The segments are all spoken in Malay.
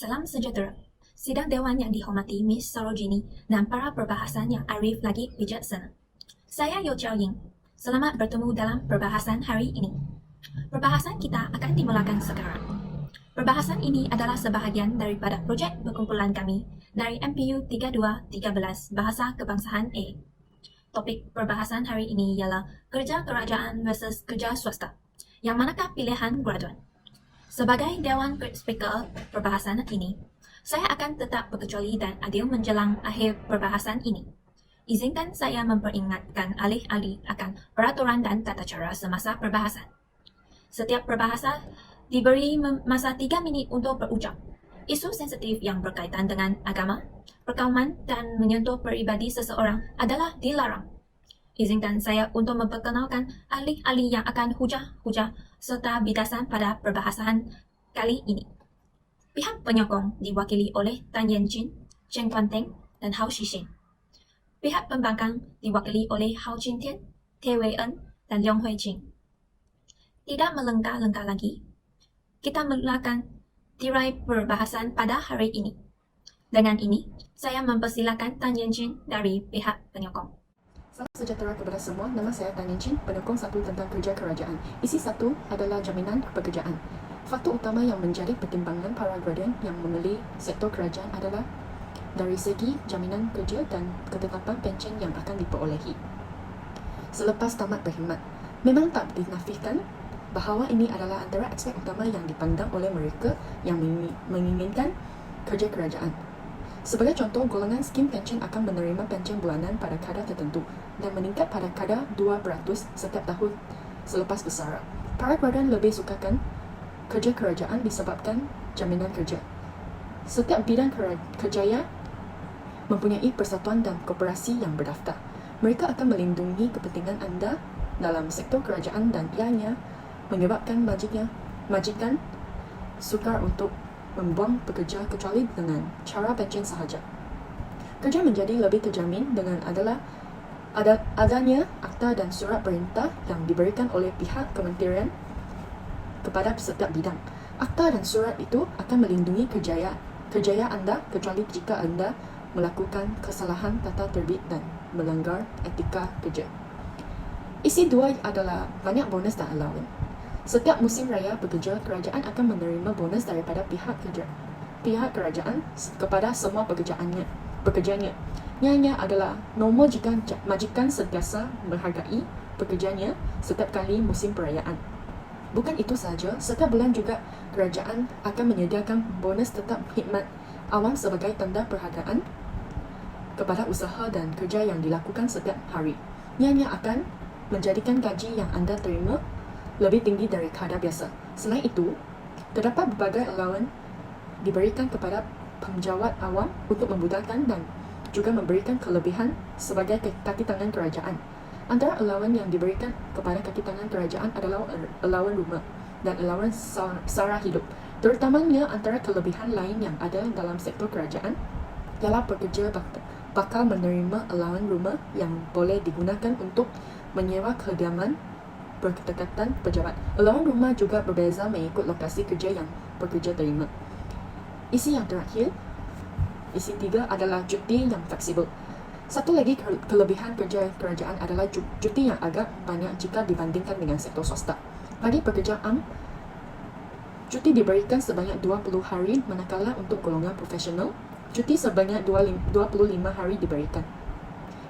Salam sejahtera. Sidang Dewan yang dihormati Miss Sarojini dan para perbahasan yang arif lagi bijaksana. Saya Yo Chiao Ying. Selamat bertemu dalam perbahasan hari ini. Perbahasan kita akan dimulakan sekarang. Perbahasan ini adalah sebahagian daripada projek berkumpulan kami dari MPU 3213 Bahasa Kebangsaan A. Topik perbahasan hari ini ialah kerja kerajaan versus kerja swasta, yang manakah pilihan graduan. Sebagai Dewan Speaker perbahasan ini, saya akan tetap berkecuali dan adil menjelang akhir perbahasan ini. Izinkan saya memperingatkan alih-alih akan peraturan dan tata cara semasa perbahasan. Setiap perbahasan diberi masa 3 minit untuk berucap. Isu sensitif yang berkaitan dengan agama, perkauman dan menyentuh peribadi seseorang adalah dilarang. Izinkan saya untuk memperkenalkan ahli-ahli yang akan hujah-hujah serta bidasan pada perbahasan kali ini. Pihak penyokong diwakili oleh Tan Yen Chin, Chen Kuan-teng dan Hao Shixin. Pihak pembangkang diwakili oleh Hao Chin-tian, Tae Wei-en dan Leong Hui-ching. Tidak melengkah-lengkah lagi, kita mulakan tirai perbahasan pada hari ini. Dengan ini, saya mempersilakan Tan Yen Chin dari pihak penyokong. Salam sejahtera kepada semua. Nama saya Tan Yen Chin, penyokong 1 tentang kerja kerajaan. Isi 1 adalah jaminan pekerjaan. Faktor utama yang menjadi pertimbangan para graduan yang memilih sektor kerajaan adalah dari segi jaminan kerja dan ketetapan pencen yang akan diperolehi selepas tamat berkhidmat. Memang tak dinafikan bahawa ini adalah antara aspek utama yang dipandang oleh mereka yang menginginkan kerja kerajaan. Sebagai contoh, golongan skim pencen akan menerima pencen bulanan pada kadar tertentu dan meningkat pada kadar 2% setiap tahun selepas bersara. Para graduan lebih sukakan kerja kerajaan disebabkan jaminan kerja. Setiap bidang kerjaya mempunyai persatuan dan koperasi yang berdaftar. Mereka akan melindungi kepentingan anda dalam sektor kerajaan dan ianya menyebabkan majikan sukar untuk membuang pekerja kecuali dengan cara pencen sahaja. Kerja menjadi lebih terjamin dengan adanya akta dan surat perintah yang diberikan oleh pihak kementerian kepada setiap bidang. Akta dan surat itu akan melindungi kerjaya anda kecuali jika anda melakukan kesalahan tata tertib dan melanggar etika kerja. Isi 2 adalah banyak bonus dan allowance. Setiap musim raya bekerja, kerajaan akan menerima bonus daripada pihak kerajaan kepada semua pekerjanya. Ianya adalah normal jika majikan sentiasa menghargai pekerjanya setiap kali musim perayaan. Bukan itu sahaja, setiap bulan juga kerajaan akan menyediakan bonus tetap khidmat awam sebagai tanda perhargaan kepada usaha dan kerja yang dilakukan setiap hari. Ianya akan menjadikan gaji yang anda terima lebih tinggi dari kadar biasa. Selain itu, terdapat berbagai allowance diberikan kepada penjawat awam untuk memudahkan dan juga memberikan kelebihan sebagai kaki tangan kerajaan. Antara allowance yang diberikan kepada kaki tangan kerajaan adalah allowance rumah dan allowance sara hidup. Terutamanya antara kelebihan lain yang ada dalam sektor kerajaan ialah pekerja bakal menerima allowance rumah yang boleh digunakan untuk menyewa kediaman berdekatan pejabat. Allowance rumah juga berbeza mengikut lokasi kerja yang pekerja terima. Isi yang terakhir, isi 3 adalah cuti yang fleksibel. Satu lagi kelebihan kerja kerajaan adalah cuti yang agak banyak jika dibandingkan dengan sektor swasta. Bagi pekerja cuti diberikan sebanyak 20 hari, manakala untuk golongan profesional, cuti sebanyak 25 hari diberikan.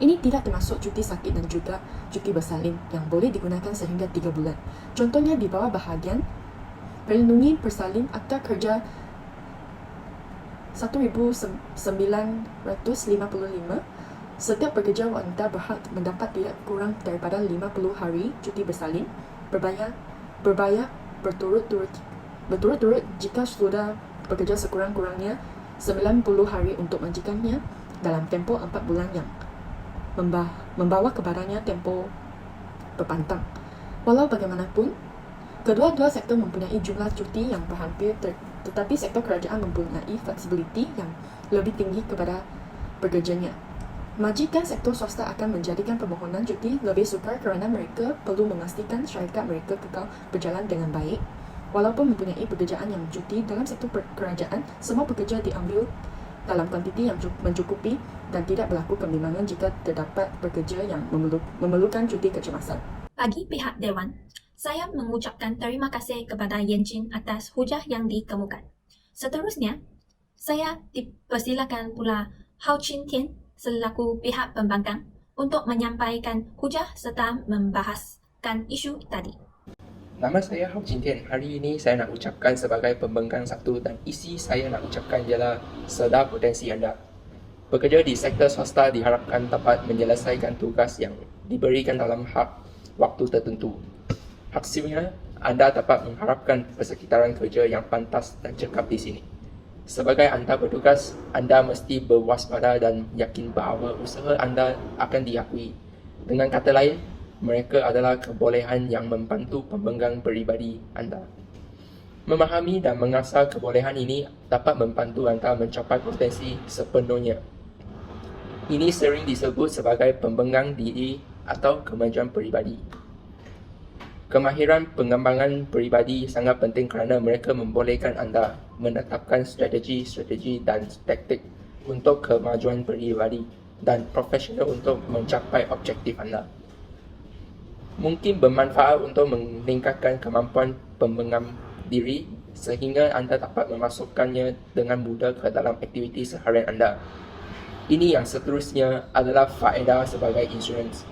Ini tidak termasuk cuti sakit dan juga cuti bersalin yang boleh digunakan sehingga 3 bulan. Contohnya di bawah bahagian perlindungan bersalin Akta Kerja 1955, setiap pekerja wanita berhak mendapat tidak kurang daripada 50 hari cuti bersalin berbayar berturut-turut jika sudah bekerja sekurang-kurangnya 90 hari untuk majikannya dalam tempoh 4 bulan yang membawa kepadanya tempoh berpantang. Walau bagaimanapun, kedua-dua sektor mempunyai jumlah cuti yang berhampir tetapi sektor kerajaan mempunyai fleksibiliti yang lebih tinggi kepada pekerjanya. Majikan sektor swasta akan menjadikan permohonan cuti lebih sukar kerana mereka perlu memastikan syarikat mereka kekal berjalan dengan baik Walaupun mempunyai pekerjaan yang cuti dalam sektor kerajaan, semua pekerja diambil dalam kuantiti yang mencukupi dan tidak berlaku kebimbangan jika terdapat pekerja yang memerlukan cuti kecemasan. Bagi pihak Dewan, saya mengucapkan terima kasih kepada Yen Jin atas hujah yang dikemukan. Seterusnya, saya dipersilakan pula Hao Chin Tian selaku pihak pembangkang untuk menyampaikan hujah serta membahaskan isu tadi. Nama saya Hao Chin Tian. Hari ini saya nak ucapkan sebagai pembangkang satu dan isi saya nak ucapkan ialah sedar potensi anda. Pekerja di sektor swasta diharapkan dapat menyelesaikan tugas yang diberikan dalam hak waktu tertentu. Hasilnya, anda dapat mengharapkan persekitaran kerja yang pantas dan cekap di sini. Sebagai anda bertugas, anda mesti berwaspada dan yakin bahawa usaha anda akan diakui. Dengan kata lain, mereka adalah kebolehan yang membantu pembangkang peribadi anda. Memahami dan mengasah kebolehan ini dapat membantu anda mencapai potensi sepenuhnya. Ini sering disebut sebagai pembangkang diri atau kemajuan peribadi. Kemahiran pengembangan peribadi sangat penting kerana mereka membolehkan anda menetapkan strategi dan taktik untuk kemajuan peribadi dan profesional untuk mencapai objektif anda. Mungkin bermanfaat untuk meningkatkan kemampuan pembangkang diri sehingga anda dapat memasukkannya dengan mudah ke dalam aktiviti seharian anda. Ini yang seterusnya adalah faedah sebagai insurans.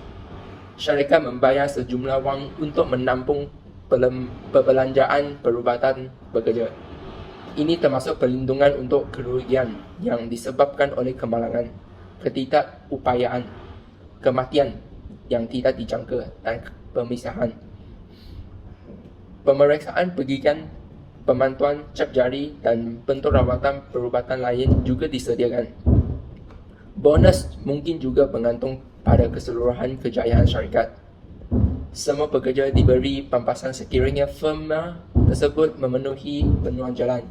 Syarikat membayar sejumlah wang untuk menampung perbelanjaan perubatan pekerja. Ini termasuk perlindungan untuk kerugian yang disebabkan oleh kemalangan, ketidakupayaan, kematian yang tidak dijangka dan pemisahan. Pemeriksaan pergigian, pemantauan cap jari dan bentuk rawatan perubatan lain juga disediakan. Bonus mungkin juga bergantung pada keseluruhan kejayaan syarikat. Semua pekerja diberi pampasan sekiranya firma tersebut memenuhi penjualan,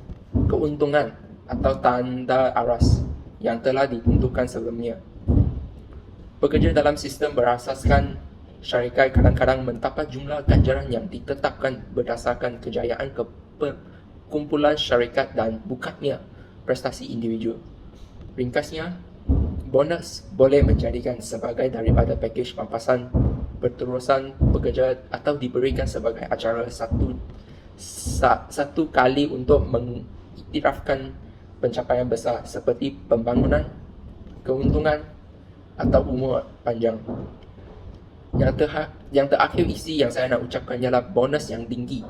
keuntungan atau tanda aras yang telah ditentukan sebelumnya. Pekerja dalam sistem berasaskan syarikat kadang-kadang mendapat jumlah ganjaran yang ditetapkan berdasarkan kejayaan kumpulan syarikat dan bukannya prestasi individu. Ringkasnya, bonus boleh menjadikan sebagai daripada pakej pampasan berterusan pekerja atau diberikan sebagai acara satu kali untuk mengiktirafkan pencapaian besar seperti pembangunan, keuntungan atau umur panjang. Yang terakhir isi yang saya nak ucapkan ialah bonus yang tinggi.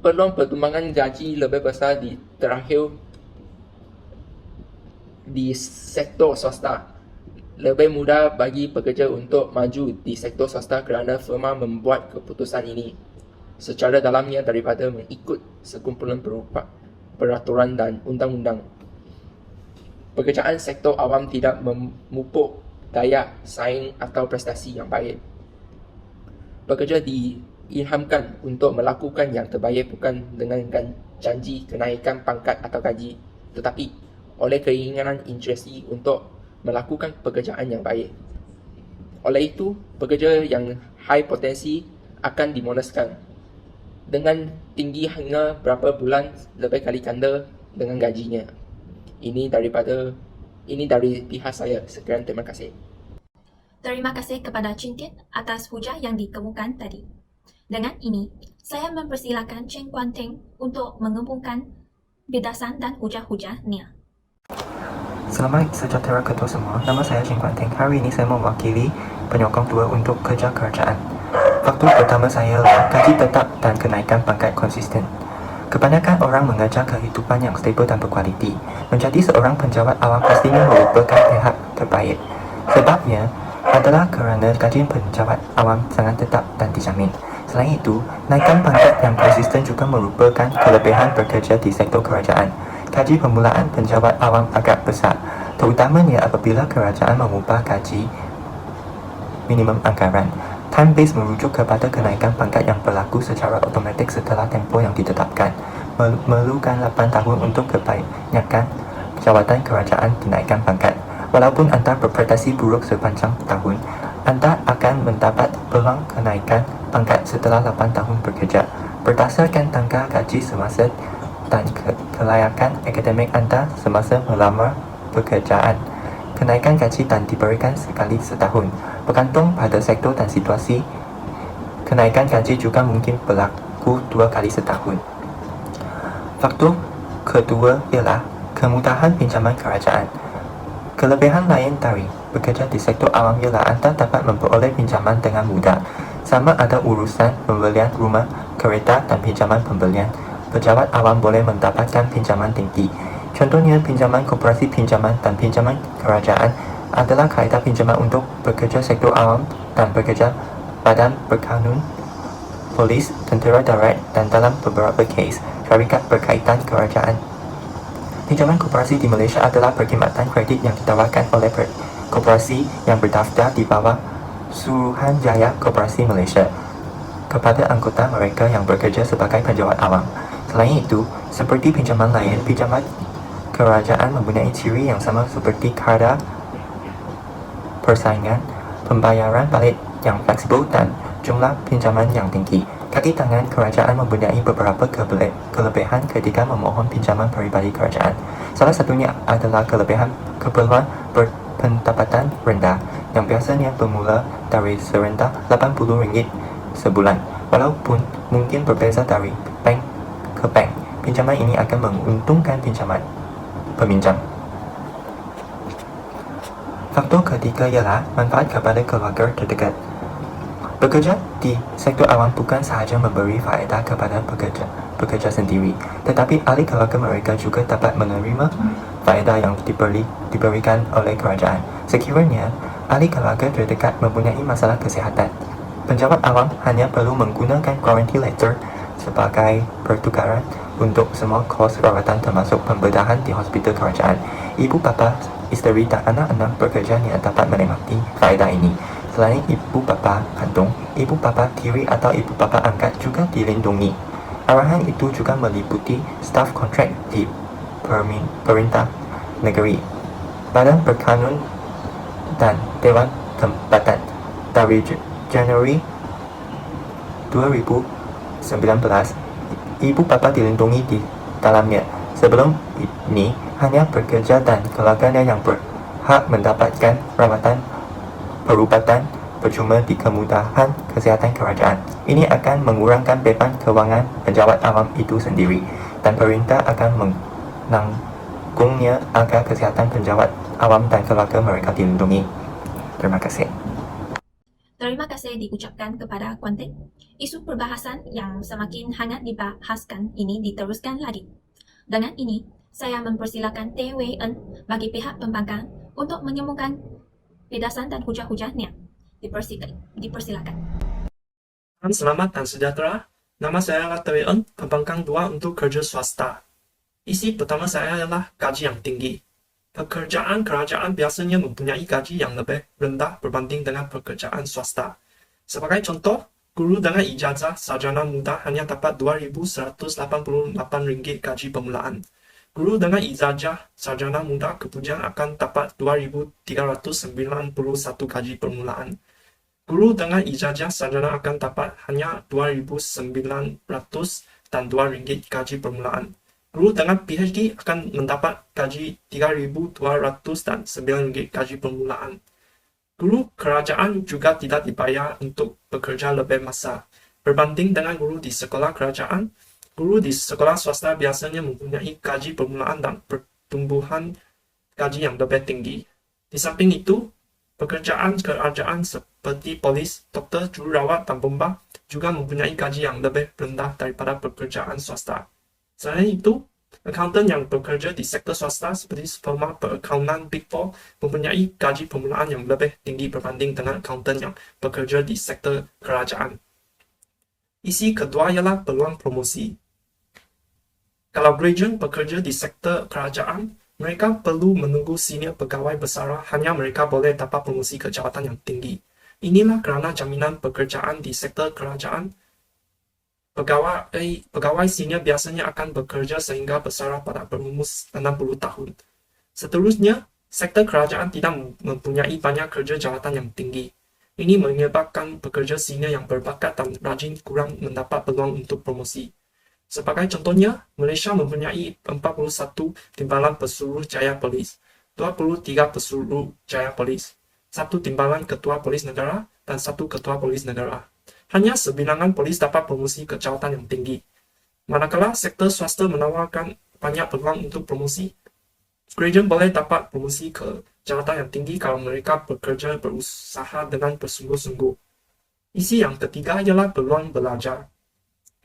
Peluang pertumbangan gaji lebih besar terakhir di sektor swasta. Lebih mudah bagi pekerja untuk maju di sektor swasta kerana firma membuat keputusan ini secara dalamnya daripada mengikut sekumpulan peraturan dan undang-undang. Pekerjaan sektor awam tidak memupuk daya saing atau prestasi yang baik. Pekerja diilhamkan untuk melakukan yang terbaik bukan dengan janji kenaikan pangkat atau gaji, tetapi oleh keinginan intresi untuk melakukan pekerjaan yang baik. Oleh itu, pekerja yang high potensi akan dibonuskan dengan tinggi hingga berapa bulan lebih kali ganda dengan gajinya. Ini dari pihak saya. Sekian, terima kasih. Terima kasih kepada Chin Tian atas hujah yang dikemukan tadi. Dengan ini, saya mempersilakan Chen Kuan Teng untuk mengumumkan bidasan dan hujah-hujahnya. Selamat sejahtera ketua semua. Nama saya Chen Kuan Teng. Hari ini saya mewakili penyokong dua untuk kerja kerajaan. Faktor pertama saya adalah gaji tetap dan kenaikan pangkat konsisten. Kebanyakan orang mengejar kehidupan yang stabil dan berkualiti. Menjadi seorang penjawat awam pastinya merupakan pihak terbaik. Sebabnya adalah kerana gaji penjawat awam sangat tetap dan dijamin. Selain itu, naikkan pangkat yang konsisten juga merupakan kelebihan bekerja di sektor kerajaan. Gaji permulaan penjawat awam agak besar, terutamanya apabila kerajaan mengubah gaji minimum anggaran. Time base merujuk kepada kenaikan pangkat yang berlaku secara automatik setelah tempoh yang ditetapkan. Memerlukan 8 tahun untuk kebanyakan jawatan kerajaan dinaikkan pangkat. Walaupun anda berprestasi buruk sepanjang tahun, anda akan mendapat peluang kenaikan pangkat setelah 8 tahun bekerja. Berdasarkan tangga gaji semasa dan kelayakan akademik anda semasa melamar pekerjaan. Kenaikan gaji dan diberikan sekali setahun. Bergantung pada sektor dan situasi, kenaikan gaji juga mungkin berlaku 2 kali setahun. Faktor kedua ialah kemudahan pinjaman kerajaan. Kelebihan lain dari bekerja di sektor awam ialah anda dapat memperoleh pinjaman dengan mudah. Sama ada urusan pembelian rumah, kereta dan pinjaman pembelian. Pejabat awam boleh mendapatkan pinjaman tinggi. Contohnya, pinjaman koperasi pinjaman dan pinjaman kerajaan adalah kaedah pinjaman untuk pekerja sektor awam dan pekerja badan berkanun, polis, tentera darat dan dalam beberapa kes, syarikat berkaitan kerajaan. Pinjaman koperasi di Malaysia adalah perkhidmatan kredit yang ditawarkan oleh koperasi yang berdaftar di bawah Suruhanjaya Koperasi Malaysia kepada anggota mereka yang bekerja sebagai pejabat awam. Selain itu, seperti pinjaman lain, pinjaman kerajaan mempunyai ciri yang sama seperti kadar persaingan, pembayaran balik yang fleksibel dan jumlah pinjaman yang tinggi. Kaki tangan kerajaan mempunyai beberapa kelebihan ketika memohon pinjaman peribadi kerajaan. Salah satunya adalah kelebihan keperluan berpendapatan rendah yang biasanya bermula dari serendah RM80 sebulan. Walaupun mungkin berbeza dari bank ke bank, pinjaman ini akan menguntungkan peminjam. Faktor ketiga ialah manfaat kepada keluarga terdekat. Bekerja di sektor awam bukan sahaja memberi faedah kepada pekerja sendiri, tetapi ahli keluarga mereka juga dapat menerima faedah yang diberikan oleh kerajaan. Sekiranya ahli keluarga terdekat mempunyai masalah kesihatan, penjawat awam hanya perlu menggunakan guarantee letter sebagai pertukaran untuk semua kos rawatan termasuk pembedahan di hospital kerajaan. Ibu bapa, isteri dan anak-anak pekerjanya dapat menikmati faedah ini. Selain ibu bapa kandung, ibu bapa tiri atau ibu bapa angkat juga dilindungi. Arahan itu juga meliputi staf kontrak di perintah negeri, badan berkanun dan Dewan Tempatan. Dari Januari 2019, ibu bapa dilindungi di dalamnya. Sebelum ini, hanya pekerja dan keluarganya yang berhak mendapatkan rawatan perubatan percuma di kemudahan kesihatan kerajaan. Ini akan mengurangkan beban kewangan penjawat awam itu sendiri dan perintah akan menanggungnya agar kesihatan penjawat awam dan keluarga mereka dilindungi. Terima kasih. Terima kasih diucapkan kepada Kuantik. Isu perbahasan yang semakin hangat dibahaskan ini diteruskan lagi. Dengan ini, saya mempersilakan TWN bagi pihak pembangkang untuk menyambungkan pidasan dan hujah-hujahnya. Dipersilakan. Selamat dan sejahtera. Nama saya adalah TWN, pembangkang 2 untuk kerja swasta. Isi pertama saya adalah gaji yang tinggi. Pekerjaan kerajaan biasanya mempunyai gaji yang lebih rendah berbanding dengan pekerjaan swasta. Sebagai contoh, guru dengan ijazah sarjana muda hanya dapat RM2,188 gaji permulaan. Guru dengan ijazah sarjana muda kemudian akan dapat RM2,391 gaji permulaan. Guru dengan ijazah sarjana akan dapat hanya RM2,900 dan RM2 gaji permulaan. Guru dengan PhD akan mendapat gaji RM3,200 dan RM9 gaji permulaan. Guru kerajaan juga tidak dibayar untuk bekerja lebih masa. Berbanding dengan guru di sekolah kerajaan, guru di sekolah swasta biasanya mempunyai gaji permulaan dan pertumbuhan gaji yang lebih tinggi. Di samping itu, pekerjaan kerajaan seperti polis, doktor, jururawat dan pembah juga mempunyai gaji yang lebih rendah daripada pekerjaan swasta. Selain itu, accountant yang bekerja di sektor swasta seperti firma perakaunan Big Four mempunyai gaji permulaan yang lebih tinggi berbanding dengan accountant yang bekerja di sektor kerajaan. Isi kedua ialah peluang promosi. Kalau graduan bekerja di sektor kerajaan, mereka perlu menunggu senior pegawai besar, hanya mereka boleh dapat promosi ke jabatan yang tinggi. Inilah kerana jaminan pekerjaan di sektor kerajaan. Pegawai senior biasanya akan bekerja sehingga besar pada berumur 60 tahun. Seterusnya, sektor kerajaan tidak mempunyai banyak kerja jabatan yang tinggi. Ini menyebabkan pekerja senior yang berbakat dan rajin kurang mendapat peluang untuk promosi. Sebagai contohnya, Malaysia mempunyai 41 timbalan pesuruh jaya polis, 23 pesuruh jaya polis, 1 timbalan ketua polis negara, dan 1 ketua polis negara. Hanya sebilangan polis dapat promosi ke jawatan yang tinggi. Manakala sektor swasta menawarkan banyak peluang untuk promosi, graduan boleh dapat promosi ke jawatan yang tinggi kalau mereka bekerja berusaha dengan bersungguh-sungguh. Isi yang ketiga ialah peluang belajar.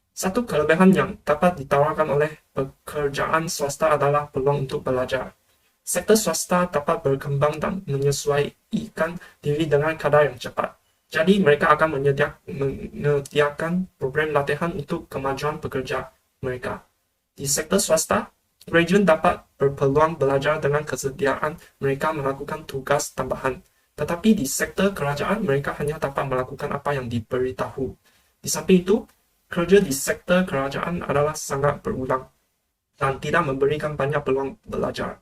Satu kelebihan yang dapat ditawarkan oleh pekerjaan swasta adalah peluang untuk belajar. Sektor swasta dapat berkembang dan menyesuaikan diri dengan kadar yang cepat. Jadi mereka akan menyediakan program latihan untuk kemajuan pekerja mereka. Di sektor swasta, graduan dapat berpeluang belajar dengan kesediaan mereka melakukan tugas tambahan. Tetapi di sektor kerajaan, mereka hanya dapat melakukan apa yang diberitahu. Di samping itu, kerja di sektor kerajaan adalah sangat berulang dan tidak memberikan banyak peluang belajar.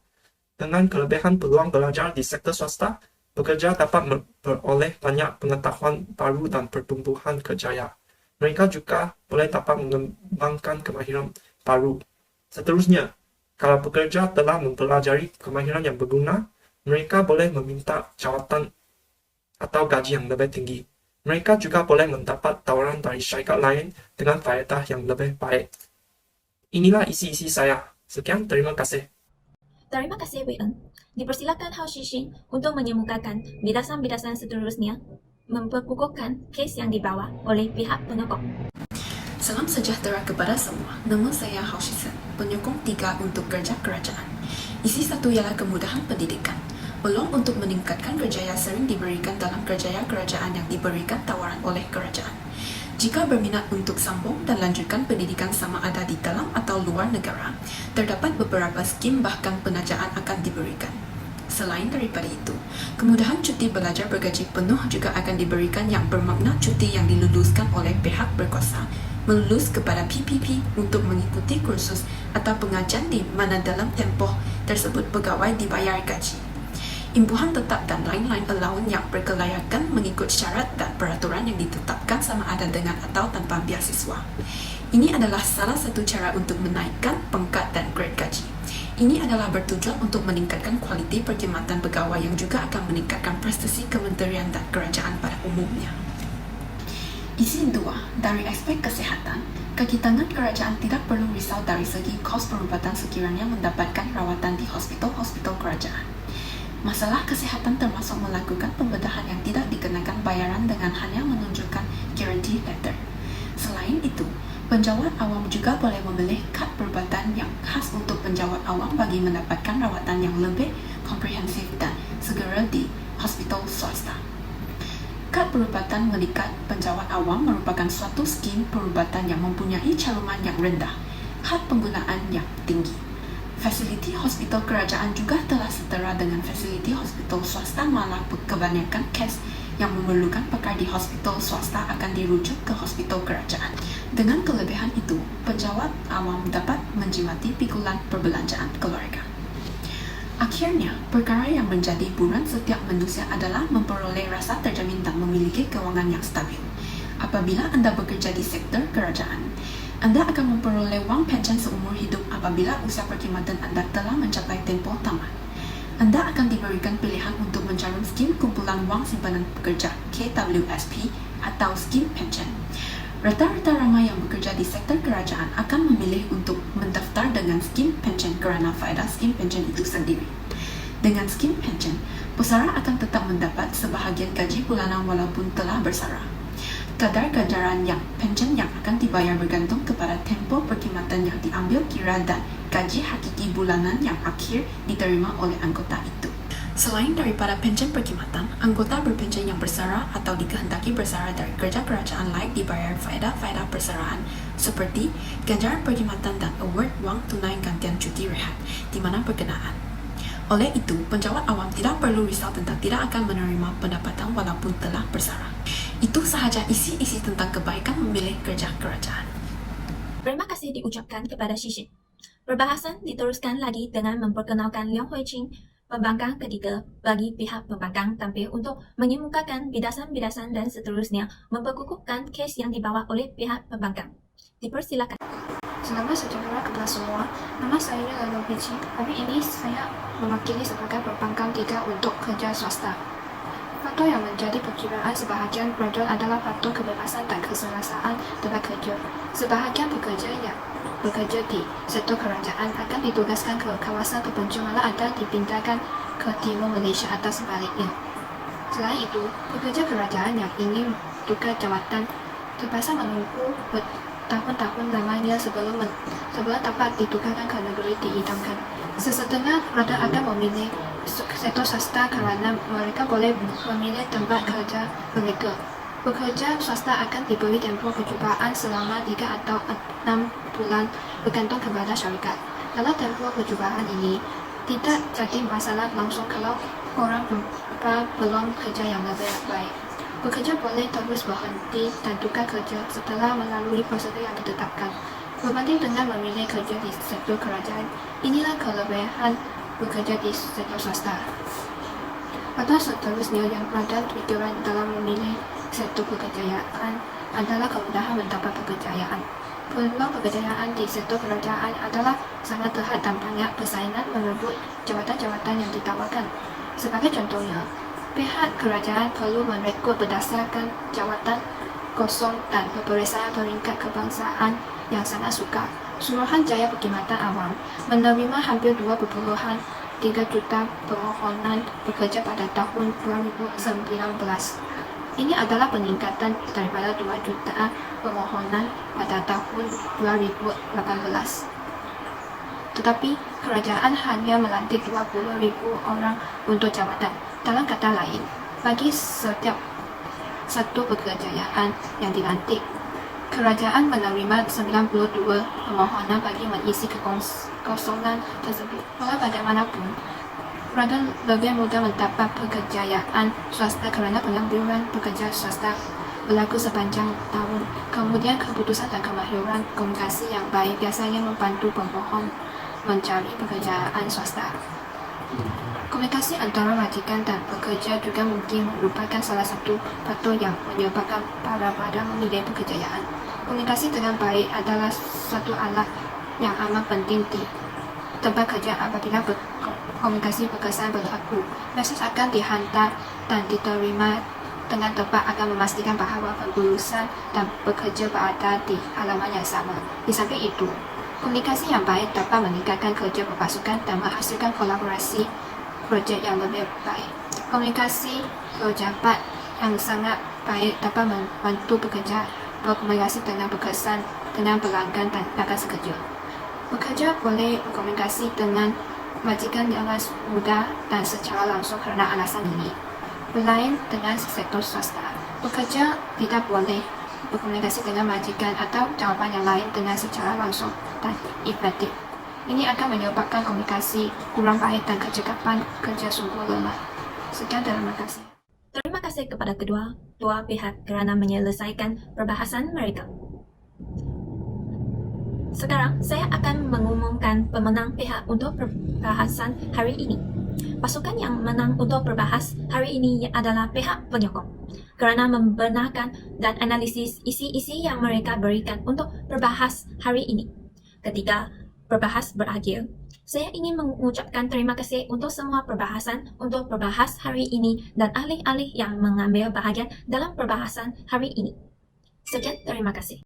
Dengan kelebihan peluang belajar di sektor swasta, pekerja dapat memperoleh banyak pengetahuan baru dan pertumbuhan kerjaya. Mereka juga boleh dapat mengembangkan kemahiran baru. Seterusnya, kalau pekerja telah mempelajari kemahiran yang berguna, mereka boleh meminta jawatan atau gaji yang lebih tinggi. Mereka juga boleh mendapat tawaran dari syarikat lain dengan faedah yang lebih baik. Inilah isi-isi saya. Sekian, terima kasih. Terima kasih Wei En. Dipersilakan Hao Shixin untuk menyemukakan bidasan-bidasan seterusnya memperkukuhkan kes yang dibawa oleh pihak penyokong. Salam sejahtera kepada semua. Nama saya Hao Shixin, penyokong 3 untuk kerja kerajaan. Isi 1 ialah kemudahan pendidikan. Peluang untuk meningkatkan kerjaya sering diberikan dalam kerjaya kerajaan yang diberikan tawaran oleh kerajaan. Jika berminat untuk sambung dan lanjutkan pendidikan sama ada di dalam atau luar negara, terdapat beberapa skim bahkan penajaan akan diberikan. Selain daripada itu, kemudahan cuti belajar bergaji penuh juga akan diberikan yang bermakna cuti yang diluluskan oleh pihak berkuasa melulus kepada PPP untuk mengikuti kursus atau pengajian di mana dalam tempoh tersebut pegawai dibayar gaji. Imbuhan tetap dan lain-lain allowance yang berkelayakan mengikut syarat dan peraturan yang ditetapkan sama ada dengan atau tanpa beasiswa. Ini adalah salah satu cara untuk menaikkan pangkat dan grade gaji. Ini adalah bertujuan untuk meningkatkan kualiti perkhidmatan pegawai yang juga akan meningkatkan prestasi kementerian dan kerajaan pada umumnya. Isi 2, dari aspek kesihatan, kaki tangan kerajaan tidak perlu risau dari segi kos perubatan sekiranya mendapatkan rawatan di hospital-hospital kerajaan. Masalah kesihatan termasuk melakukan pembedahan yang tidak dikenakan bayaran dengan hanya menunjukkan guarantee letter. Selain itu, penjawat awam juga boleh memilih kad perubatan yang khas untuk penjawat awam bagi mendapatkan rawatan yang lebih komprehensif dan segera di hospital swasta. Kad perubatan melikat penjawat awam merupakan suatu skim perubatan yang mempunyai caluman yang rendah, had penggunaan yang tinggi. Fasiliti hospital kerajaan juga telah setara dengan fasiliti hospital swasta, malah kebanyakan kes yang memerlukan pakar di hospital swasta akan dirujuk ke hospital kerajaan. Dengan kelebihan itu, penjawat awam dapat menjimati pikulan perbelanjaan keluarga. Akhirnya, perkara yang menjadi buruan setiap manusia adalah memperoleh rasa terjamin dan memiliki keuangan yang stabil. Apabila Anda bekerja di sektor kerajaan, Anda akan memperoleh wang pensiun seumur hidup apabila usia perkhidmatan Anda telah mencapai tempoh tamat. Anda akan diberikan pilihan untuk mencari skim kumpulan wang simpanan pekerja KWSP atau skim pensiun. Rata-rata ramai yang bekerja di sektor kerajaan akan memilih untuk mendaftar dengan skim pensiun kerana faedah skim pensiun itu sendiri. Dengan skim pensiun, pesara akan tetap mendapat sebahagian gaji bulanan walaupun telah bersara. Kadar ganjaran yang pensiun yang akan dibayar bergantung kepada tempoh perkhidmatan yang diambil kira dan gaji hakiki bulanan yang akhir diterima oleh anggota itu. Selain daripada pensiun perkhidmatan, anggota berpensiun yang bersara atau dikehendaki bersara dari kerja kerajaan layak dibayar faedah-faedah persaraan seperti ganjaran perkhidmatan dan award wang tunai gantian cuti rehat di mana berkenaan. Oleh itu, penjawat awam tidak perlu risau tentang tidak akan menerima pendapatan walaupun telah bersara. Itu sahaja isi-isi tentang kebaikan memilih kerja kerajaan. Terima kasih diucapkan kepada Shixin. Perbahasan diteruskan lagi dengan memperkenalkan Leong Hui Ching, pembangkang ketiga bagi pihak pembangkang tampil untuk mengemukakan bidasan-bidasan dan seterusnya memperkukuhkan kes yang dibawa oleh pihak pembangkang. Dipersilakan. Selamat sejahtera kepada semua. Nama saya Lalo Bici. Hari ini saya mewakili sebagai pembangkang 3 untuk kerja swasta. Faktor yang menjadi perkiraan sebahagian peraturan adalah faktor kebebasan dan keselesaan tempat kerja. Sebahagian pekerja yang bekerja di sektor kerajaan akan ditugaskan ke kawasan kepencumalan atau dipindahkan ke timur Malaysia atau sebaliknya. Selain itu, pekerja kerajaan yang ingin tukar jawatan terpaksa menunggu bertahun-tahun lamanya sebelum dapat ditukarkan ke negeri diidamkan. Sesetengah mereka akan memilih sektor swasta kerana mereka boleh memilih tempat kerja mereka. Pekerja swasta akan diberi tempoh percubaan selama 3 atau 6 bulan bergantung kepada syarikat. Dalam tempoh percubaan ini, tidak jadi masalah langsung kalau orang berubah peluang kerja yang lebih baik. Pekerja boleh terus berhenti dan tukar kerja setelah melalui prosedur yang ditetapkan. Berbanding dengan memilih kerja di sektor kerajaan, inilah kelebihan bekerja di sektor swasta. Pada seterusnya yang ada pikiran dalam memilih sektor pekerjaan adalah kemudahan mendapat pekerjaan. Peluang pekerjaan di sektor kerajaan adalah sangat terhad dan banyak persaingan merebut jawatan-jawatan yang ditawarkan. Sebagai contohnya, pihak kerajaan perlu merekrut berdasarkan jawatan kosong dan peperiksaan peringkat kebangsaan yang sangat sukar. Suruhanjaya Perkhidmatan Awam menerima hampir 2.3 juta permohonan bekerja pada tahun 2019. Ini adalah peningkatan daripada 2 juta permohonan pada tahun 2018. Tetapi, kerajaan hanya melantik 20,000 orang untuk jawatan. Dalam kata lain, bagi setiap satu pekerjaan yang dilantik, kerajaan menerima 92 permohonan bagi mengisi kekosongan tersebut. Walau bagaimanapun, mereka lebih mudah mendapat pekerjaan swasta kerana pengambilan pekerja swasta berlaku sepanjang tahun. Kemudian keputusan dan kemahiran komunikasi yang baik biasanya membantu pemohon mencari pekerjaan swasta. Komunikasi antara majikan dan pekerja juga mungkin merupakan salah satu faktor yang menyebabkan para memilih pekerjaan. Komunikasi dengan baik adalah satu alat yang amat penting di tempat kerja. Apabila komunikasi berkesan berlaku, mesej akan dihantar dan diterima dengan tepat akan memastikan bahawa pengurusan dan pekerja berada di halaman yang sama. Di samping itu, komunikasi yang baik dapat meningkatkan kerja berpasukan dan menghasilkan kolaborasi projek yang lebih baik. Komunikasi pejabat yang sangat baik dapat membantu pekerja berkomunikasi dengan berkesan dengan pelanggan dan rakan sekerja. Pekerja boleh berkomunikasi dengan majikan dengan mudah dan secara langsung kerana alasan ini. Berlain dengan sektor swasta, pekerja tidak boleh berkomunikasi dengan majikan atau jawapan yang lain dengan secara langsung dan efektif. Ini akan menyebabkan komunikasi kurang baik dan kecekapan kerja sungguh lemah. Sekian, terima kasih. Terima kasih kepada kedua pihak kerana menyelesaikan perbahasan mereka. Sekarang, saya akan mengumumkan pemenang pihak untuk perbahasan hari ini. Pasukan yang menang untuk berbahas hari ini adalah pihak penyokong kerana membenarkan dan analisis isi-isi yang mereka berikan untuk berbahas hari ini. Ketika berbahas berakhir, saya ingin mengucapkan terima kasih untuk semua perbahasan untuk berbahas hari ini dan ahli-ahli yang mengambil bahagian dalam perbahasan hari ini. Sekian, terima kasih.